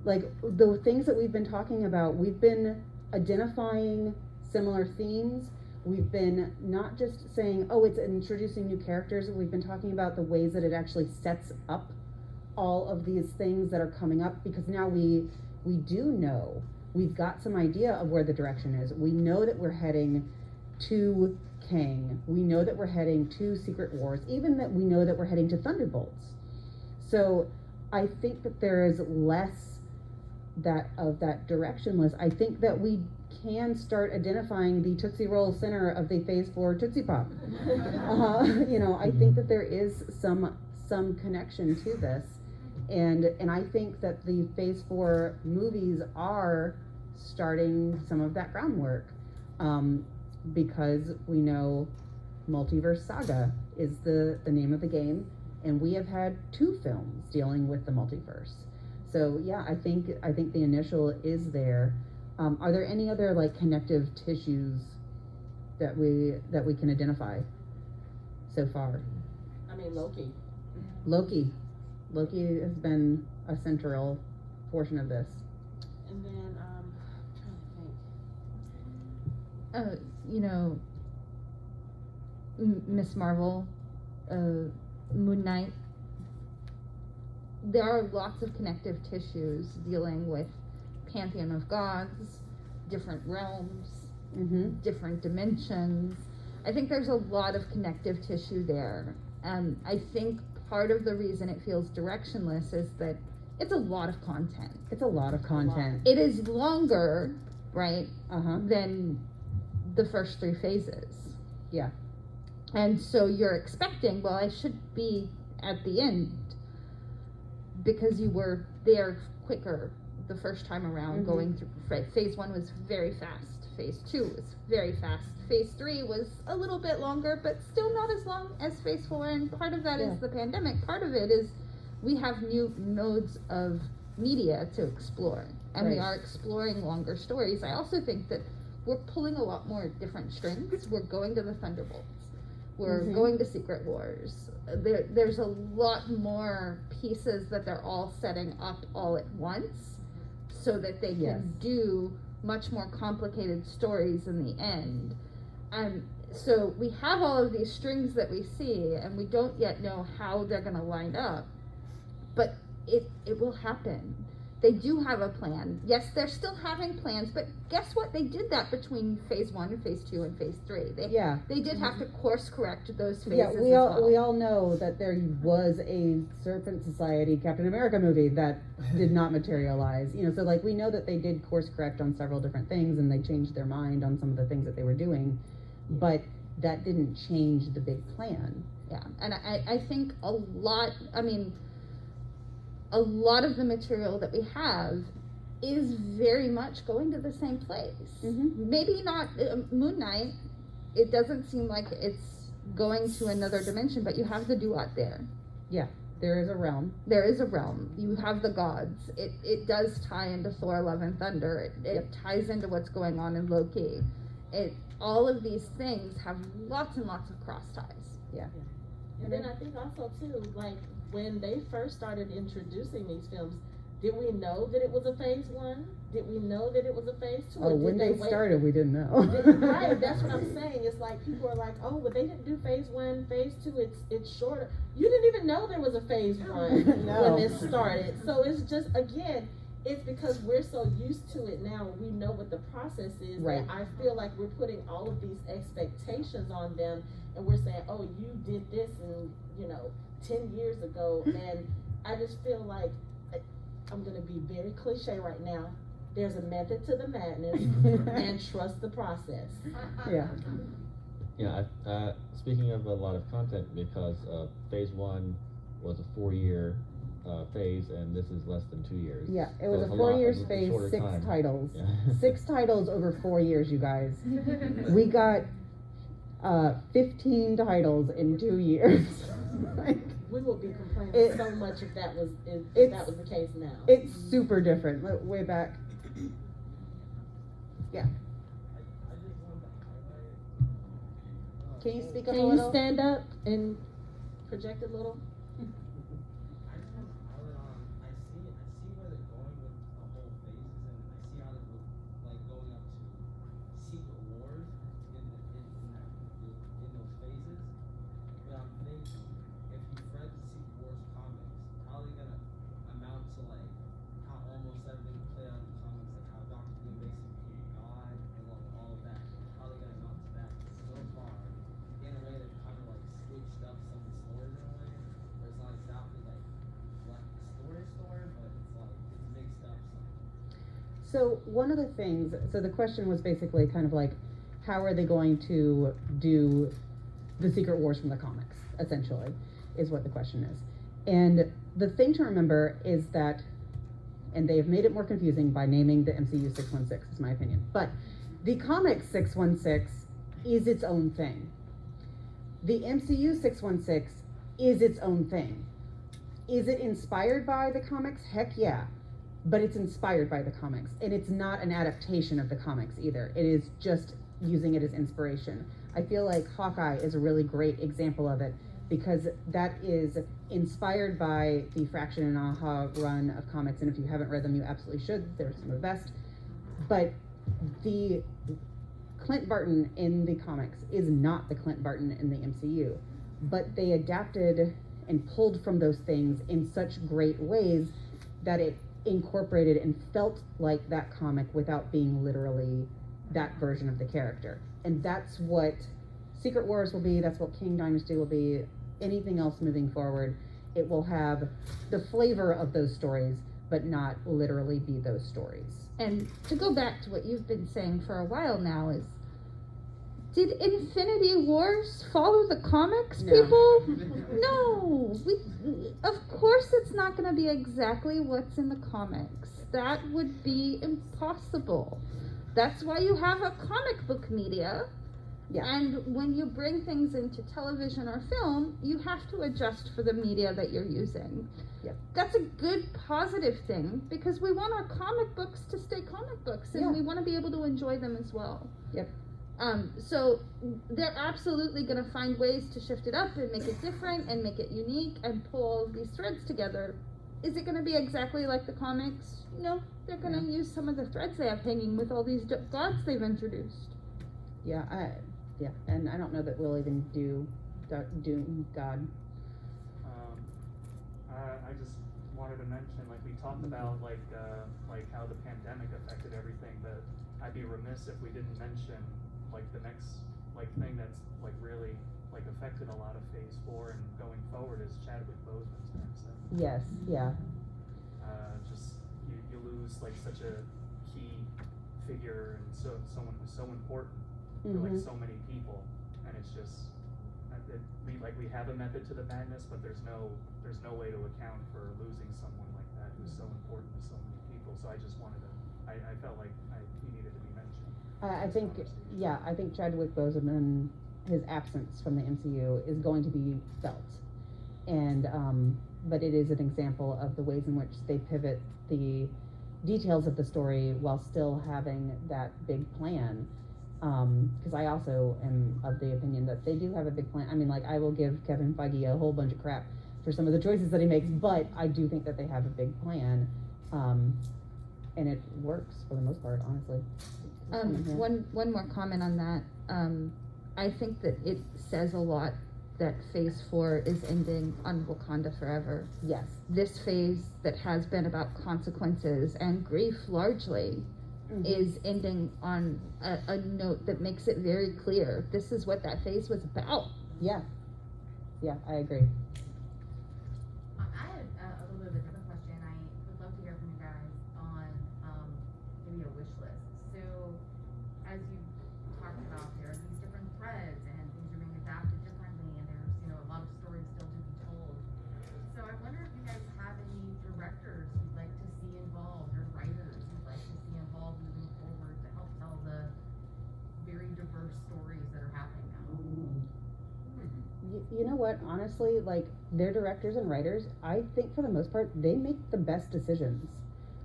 Like, the things that we've been talking about, we've been identifying similar themes. We've been not just saying, oh, it's introducing new characters. We've been talking about the ways that it actually sets up all of these things that are coming up, because now we do know, we've got some idea of where the direction is. We know that we're heading to Kang. We know that we're heading to Secret Wars, even that we know that we're heading to Thunderbolts. So I think that there is less of that directionless. I think that we can start identifying the Tootsie Roll center of the Phase 4 Tootsie Pop. You know, I think that there is some connection to this. And I think that the Phase 4 movies are starting some of that groundwork, because we know Multiverse Saga is the name of the game, and we have had 2 films dealing with the multiverse. So yeah, I think the initial is there. Are there any other like connective tissues that we can identify so far? I mean, Loki. Loki has been a central portion of this. And then, I'm trying to think. You know, Miss Marvel, Moon Knight. There are lots of connective tissues dealing with pantheon of gods, different realms, different dimensions. I think there's a lot of connective tissue there. I think part of the reason it feels directionless is that it's a lot of content. It's a lot of content. It is longer, right, than the first 3 phases. Yeah. And so you're expecting, well, I should be at the end because you were there quicker the first time around going through. Phase 1 was very fast. Phase 2 was very fast. Phase 3 was a little bit longer, but still not as long as Phase 4. And part of that is the pandemic. Part of it is we have new modes of media to explore, and we are exploring longer stories. I also think that we're pulling a lot more different strings. We're going to the Thunderbolts. We're going to Secret Wars. There's a lot more pieces that they're all setting up all at once so that they can do much more complicated stories in the end. So we have all of these strings that we see, and we don't yet know how they're going to line up, but it will happen. They do have a plan. Yes, they're still having plans, but guess what? They did that between Phase 1 and Phase 2 and Phase 3. They did have to course correct those phases. Yeah, we all know that there was a Serpent Society Captain America movie that did not materialize. You know, so like we know that they did course correct on several different things, and they changed their mind on some of the things that they were doing, but that didn't change the big plan. Yeah, and I think a lot of the material that we have is very much going to the same place. Maybe not Moon Knight. It doesn't seem like it's going to another dimension, but you have the duat there. Yeah. There is a realm. There is a realm. You have the gods. It does tie into Thor: Love and Thunder. It ties into what's going on in Loki. All of these things have lots and lots of cross ties. Yeah. And then I think also too, like when they first started introducing these films, did we know that it was a phase 1? Did we know that it was a phase 2? Oh, when they started, we didn't know. Right, that's what I'm saying. It's like people are like, oh, but they didn't do phase 1, phase 2. It's shorter. You didn't even know there was a phase 1 No. when this started. So it's just again, it's because we're so used to it now. We know what the process is. Right. That I feel like we're putting all of these expectations on them, and we're saying, oh, you did this, and 10 years ago, and I just feel like I'm gonna be very cliche right now. There's a method to the madness, and trust the process. Yeah. Yeah, speaking of a lot of content, because phase 1 was a 4-year phase, and this is less than 2 years. Yeah, it So was it's a 4 years it's a phase, shorter 6 time. titles. Yeah. 6 titles over 4 years, you guys. We got 15 titles in 2 years. Like, We will be complaining so much if that was the case now. it's super different. Way back. Yeah. Can you speak up a Can you little? stand up and project a little? I just want to highlight on. I see where they're going with the whole phases, and I see how they're like going up to Secret Wars in those phases. But I'm thinking, if you've read the Secret Wars comics, how are they gonna amount to like how almost everything played out in the comics, like how Doctor Doom basically became God and all of that? How are they gonna amount to that? So far, in a way, they've kind of like switched up some of the stories in a way. Where it's not exactly like what the story, but it's like it's mixed up. So one of the things, so the question was basically kind of like, how are they going to do the Secret Wars from the comics, essentially, is what the question is. And the thing to remember is that, and they have made it more confusing by naming the MCU 616, is my opinion, but the comic 616 is its own thing. The MCU 616 is its own thing. Is it inspired by the comics? Heck yeah. But it's inspired by the comics, and it's not an adaptation of the comics either. It is just using it as inspiration. I feel like Hawkeye is a really great example of it, because that is inspired by the Fraction and Aha run of comics, and if you haven't read them, you absolutely should. They're some of the best. But the Clint Barton in the comics is not the Clint Barton in the MCU, but they adapted and pulled from those things in such great ways that it incorporated and felt like that comic without being literally that version of the character. And that's what Secret Wars will be, that's what King Dynasty will be, anything else moving forward. It will have the flavor of those stories, but not literally be those stories. And to go back to what you've been saying for a while now is, did Infinity Wars follow the comics, No. people? No. Of course it's not going to be exactly what's in the comics. That would be impossible. That's why you have a comic book media. Yeah. And when you bring things into television or film, you have to adjust for the media that you're using. Yep. That's a good, positive thing, because we want our comic books to stay comic books, and Yeah. we want to be able to enjoy them as well. Yep. So they're absolutely going to find ways to shift it up and make it different and make it unique and pull all of these threads together. Is it going to be exactly like the comics? No. They're going to use some of the threads they have hanging with all these gods they've introduced. Yeah, and I don't know that we'll even do Doom God. I just wanted to mention, like, we talked about like how the pandemic affected everything, but I'd be remiss if we didn't mention like the next like thing that's like really like affected a lot of Phase 4 and going forward is Chadwick Boseman's passing. Yes, yeah. Just you lose like such a key figure and someone who's so important for like so many people, and it's just we have a method to the madness, but there's no way to account for losing someone like that who's so important to so many people. So I just wanted to, I felt like he needed to be mentioned. I think Chadwick Boseman, his absence from the MCU is going to be felt, and but it is an example of the ways in which they pivot the details of the story while still having that big plan. Because I also am of the opinion that they do have a big plan. I mean, like, I will give Kevin Feige a whole bunch of crap for some of the choices that he makes, but I do think that they have a big plan, and it works for the most part, honestly. One more comment on that. I think that it says a lot that Phase 4 is ending on Wakanda forever. Yes. This phase that has been about consequences and grief largely is ending on a note that makes it very clear this is what that phase was about. Yeah. Yeah, I agree. I had a little bit of a different question. I would love to hear from you guys on maybe a wish list. So, as you talked about, there are these different threads and things are being adapted differently, and there's a lot of stories still to be told. So, I wonder if you guys have any directors you'd like to see involved, or writers you'd like to see involved moving forward to help tell the very diverse stories that are happening now. You know what, honestly, like, their directors and writers, I think for the most part, they make the best decisions.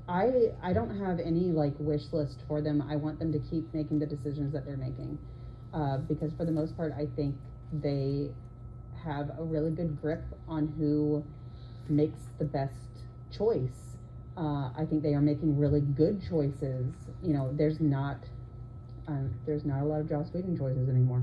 I don't have any, like, wish list for them. I want them to keep making the decisions that they're making. Because for the most part, I think they have a really good grip on who makes the best choice. I think they are making really good choices. There's not a lot of Joss Whedon choices anymore,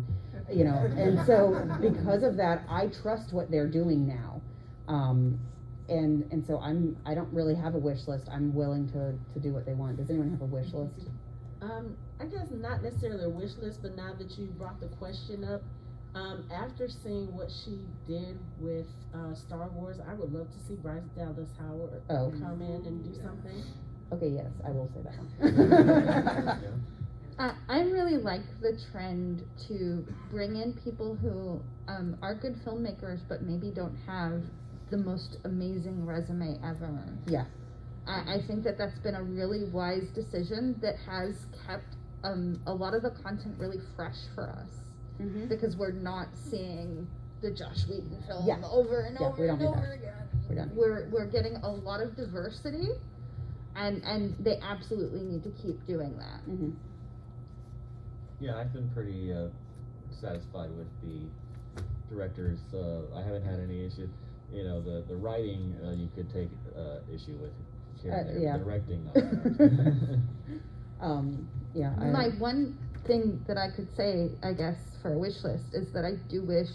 and so because of that, I trust what they're doing now, and so I don't really have a wish list. I'm willing to do what they want. Does anyone have a wish list? I guess not necessarily a wish list, but now that you brought the question up, after seeing what she did with Star Wars, I would love to see Bryce Dallas Howard come in and do something. Okay, yes, I will say that one. I really like the trend to bring in people who are good filmmakers but maybe don't have the most amazing resume ever. Yeah. I think that that's been a really wise decision that has kept a lot of the content really fresh for us. Because we're not seeing the Josh Whedon film over and over and over again. We're getting a lot of diversity, and they absolutely need to keep doing that. Yeah, I've been pretty satisfied with the directors. I haven't had any issues. The writing you could take issue with here and there. Yeah. The directing, not. My one thing that I could say, I guess, for a wish list is that I do wish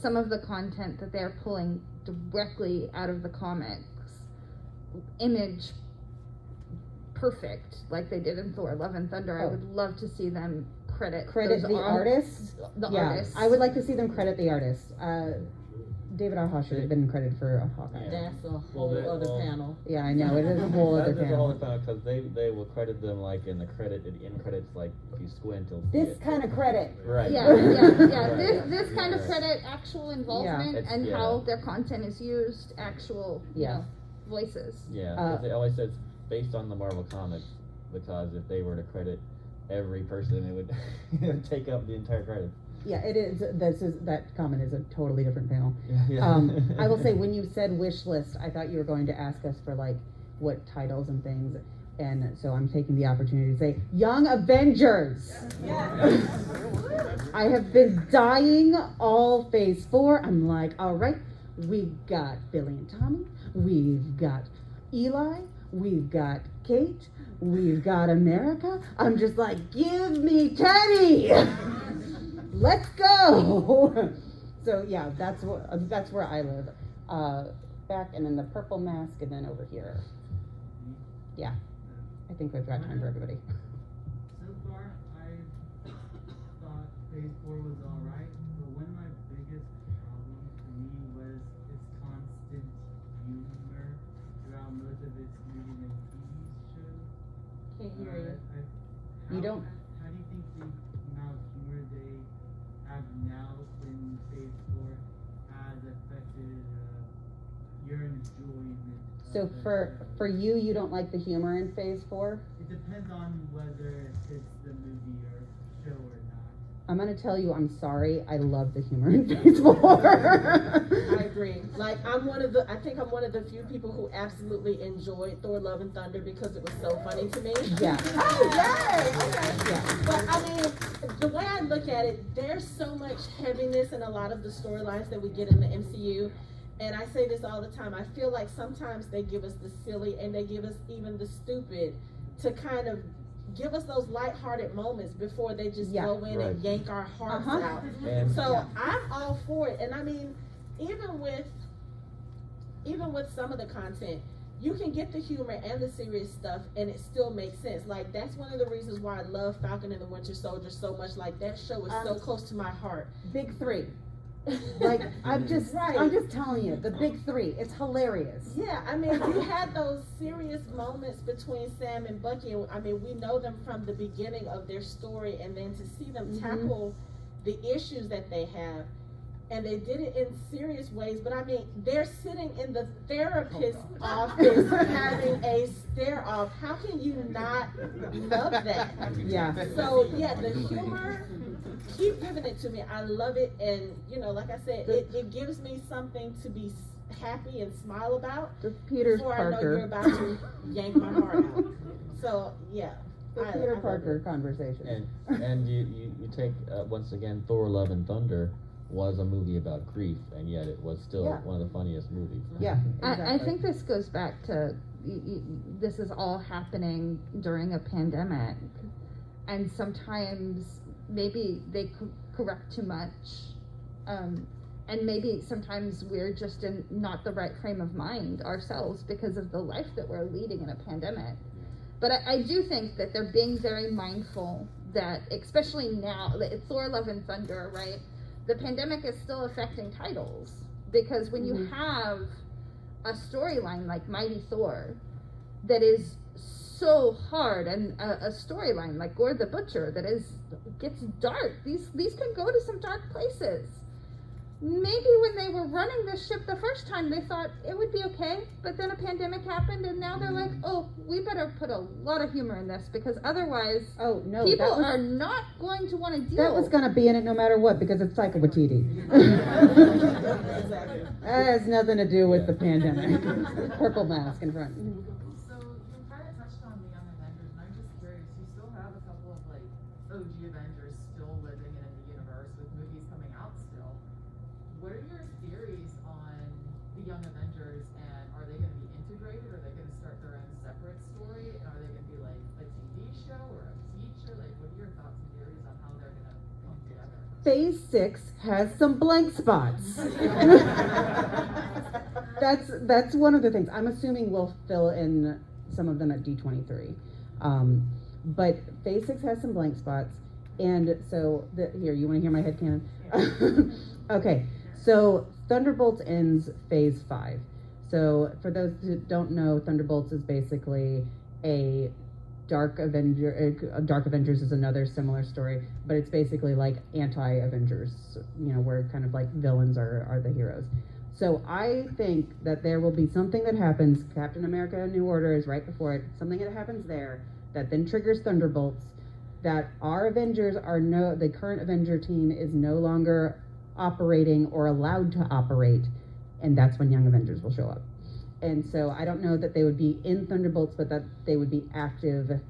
some of the content that they're pulling directly out of the comics, image perfect, like they did in Thor: Love and Thunder. I would love to see them credit the artists. Artists. I would like to see them credit the artists. David Aja should have been credited for Hawkeye. That's a whole other panel. Yeah, I know, it is a whole other That's a panel. whole other panel, because they will credit them like in the end credits, like if you squint, you'll see This kind of credit. Right. Yeah. Right. This kind of credit actual involvement and how their content is used, actual voices. Yeah, they always said it's based on the Marvel comics, because if they were to credit every person, it would take up the entire credit. Yeah, it is. That comment is a totally different panel. Yeah. I will say, when you said wish list, I thought you were going to ask us for like what titles and things, and so I'm taking the opportunity to say Young Avengers. Yeah. I have been dying all Phase 4. I'm like, all right, we've got Billy and Tommy, we've got Eli, we've got Kate, we've got America. I'm just like, give me Teddy. Let's go. So yeah, that's where I live. Back and then the purple mask, and then over here. Yeah, I think we've got time for everybody. So far, I thought Phase 4 was alright, but one of my biggest problems for me was its constant humor throughout most of its movies and TV shows. Can't hear you. You don't. How do you think the amount of humor they have now in Phase 4 has affected your enjoyment? So for you don't like the humor in Phase 4? It depends on whether it fits the movie or show or not. I'm gonna tell you, I'm sorry. I love the humor in Phase 4. I agree. Like I think I'm one of the few people who absolutely enjoyed Thor: Love and Thunder because it was so funny to me. Yeah. Oh, yay! Okay. Yeah. But I mean, the way I look at it, there's so much heaviness in a lot of the storylines that we get in the MCU. And I say this all the time. I feel like sometimes they give us the silly and they give us even the stupid to kind of give us those lighthearted moments before they just go in and yank our hearts out. And so I'm all for it. And I mean, even with some of the content, you can get the humor and the serious stuff and it still makes sense. Like that's one of the reasons why I love Falcon and the Winter Soldier so much. Like that show is so close to my heart. Big three. Like I'm just telling you, the big three. It's hilarious. Yeah, I mean, you had those serious moments between Sam and Bucky. And, I mean, we know them from the beginning of their story, and then to see them tackle the issues that they have, and they did it in serious ways. But I mean, they're sitting in the therapist's office having a stare off. How can you not love that? Yeah. So yeah, the humor. Keep giving it to me. I love it, and you know, like I said, it gives me something to be happy and smile about. The Peter before Parker. I know you're about to yank my heart out. So yeah, The Peter Parker conversation. And you take once again, Thor: Love and Thunder was a movie about grief, and yet it was still one of the funniest movies. Yeah, exactly. I think this goes back to this is all happening during a pandemic, and sometimes maybe they correct too much, and maybe sometimes we're just in not the right frame of mind ourselves because of the life that we're leading in a pandemic. But I do think that they're being very mindful that, especially now, Thor: Love and Thunder, right? The pandemic is still affecting titles, because when you have a storyline like Mighty Thor that is so hard, and a storyline like Gore the Butcher that gets dark. These can go to some dark places. Maybe when they were running this ship the first time, they thought it would be okay, but then a pandemic happened, and now they're like, oh, we better put a lot of humor in this, because otherwise, people are not going to want to deal. That was going to be in it no matter what, because it's Taika Waititi. That has nothing to do with the pandemic. Purple mask in front. So you kind of touched on the Young Avengers, and I'm just curious, you still have a couple of like OG Avengers still living in the universe with movies coming out still. What are your theories on the Young Avengers, and are they going to be integrated, or are they going to start their own separate story, and are they going to be like a TV show or a feature? Like, what are your thoughts and theories on how they're going to come together? Phase 6 has some blank spots. That's one of the things. I'm assuming we'll fill in some of them at D23. But Phase 6 has some blank spots. And so, here, you want to hear my headcanon? Yeah. Okay, so Thunderbolts ends Phase 5. So for those who don't know, Thunderbolts is basically a Dark Avengers is another similar story, but it's basically like anti-Avengers, you know, where kind of like villains are the heroes. So I think that there will be something that happens, Captain America New Order is right before it, something that happens there that then triggers Thunderbolts, that our Avengers the current Avenger team is no longer operating or allowed to operate, and that's when Young Avengers will show up. And so I don't know that they would be in Thunderbolts, but that they would be active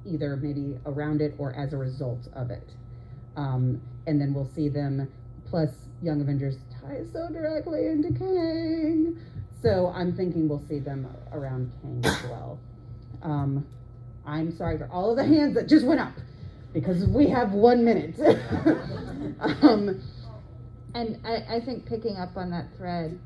either maybe around it or as a result of it. And then we'll see them, plus Young Avengers ties so directly into Kang. So I'm thinking we'll see them around Kang as well. I'm sorry for all of the hands that just went up, because we have 1 minute. And I think picking up on that thread,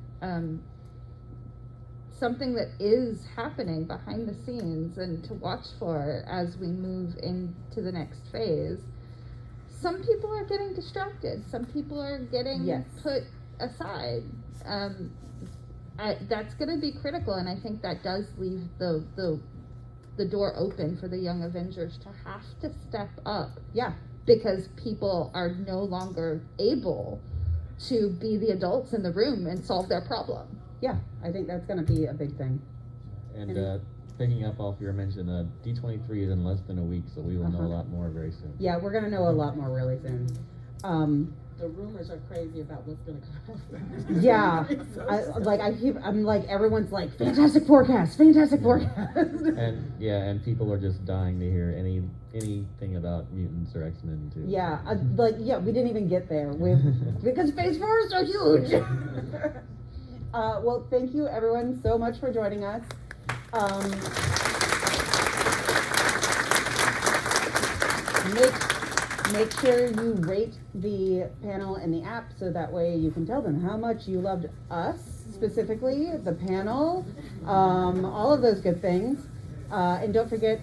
something that is happening behind the scenes and to watch for as we move into the next phase, some people are getting distracted. Some people are getting put aside. That's going to be critical, and I think that does leave the door open for the Young Avengers to have to step up. Yeah. Because people are no longer able to be the adults in the room and solve their problem. Yeah, I think that's going to be a big thing. And picking up off your mention, D23 is in less than a week, so we will know a lot more very soon. Yeah, we're going to know a lot more really soon. the rumors are crazy about what's gonna come. Yeah, I'm like, everyone's like, fantastic forecast. And people are just dying to hear anything about mutants or X-Men too. Yeah, we didn't even get there because Phase 4 is so huge. Well, thank you everyone so much for joining us. Make sure you rate the panel in the app so that way you can tell them how much you loved us, specifically the panel, all of those good things. And don't forget,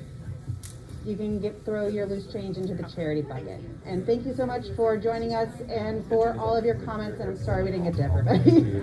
you can throw your loose change into the charity bucket. And thank you so much for joining us and for all of your comments, and I'm sorry we didn't get to everybody.